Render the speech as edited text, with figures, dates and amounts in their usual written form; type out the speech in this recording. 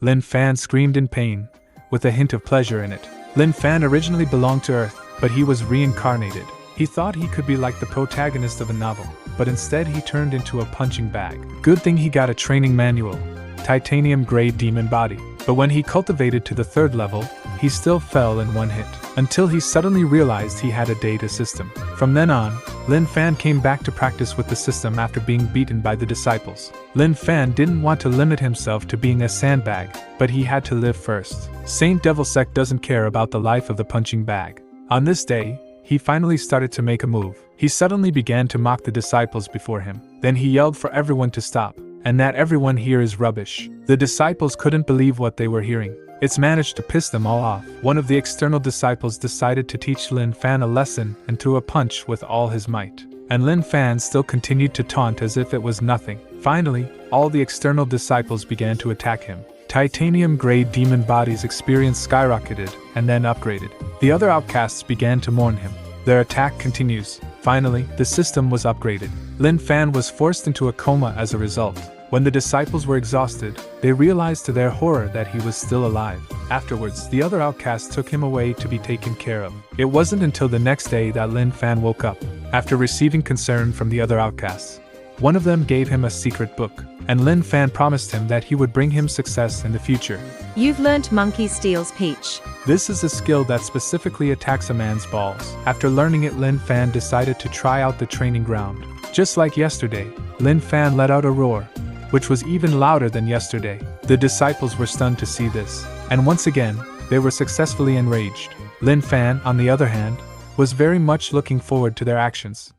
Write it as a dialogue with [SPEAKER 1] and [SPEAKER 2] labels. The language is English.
[SPEAKER 1] Lin Fan screamed in pain, with a hint of pleasure in it. Lin Fan originally belonged to Earth, but he was reincarnated. He thought he could be like the protagonist of a novel, but instead he turned into a punching bag. Good thing he got a training manual, titanium-grade demon body. But when he cultivated to the 3rd level, he still fell in one hit, until he suddenly realized he had a data system. From then on, Lin Fan came back to practice with the system after being beaten by the disciples. Lin Fan didn't want to limit himself to being a sandbag, but he had to live first. Saint Devilsec doesn't care about the life of the punching bag. On this day, he finally started to make a move. He suddenly began to mock the disciples before him. Then he yelled for everyone to stop, and that everyone here is rubbish. The disciples couldn't believe what they were hearing. It's managed to piss them all off. One of the external disciples decided to teach Lin Fan a lesson and threw a punch with all his might. And Lin Fan still continued to taunt as if it was nothing. Finally, all the external disciples began to attack him. Titanium-grade demon bodies' experience skyrocketed and then upgraded. The other outcasts began to mourn him. Their attack continues. Finally, the system was upgraded. Lin Fan was forced into a coma as a result. When the disciples were exhausted, they realized to their horror that he was still alive. Afterwards, the other outcasts took him away to be taken care of. It wasn't until the next day that Lin Fan woke up. After receiving concern from the other outcasts, one of them gave him a secret book, and Lin Fan promised him that he would bring him success in the future.
[SPEAKER 2] You've learnt Monkey Steals Peach.
[SPEAKER 1] This is a skill that specifically attacks a man's balls. After learning it, Lin Fan decided to try out the training ground. Just like yesterday, Lin Fan let out a roar, which was even louder than yesterday. The disciples were stunned to see this, and once again, they were successfully enraged. Lin Fan, on the other hand, was very much looking forward to their actions.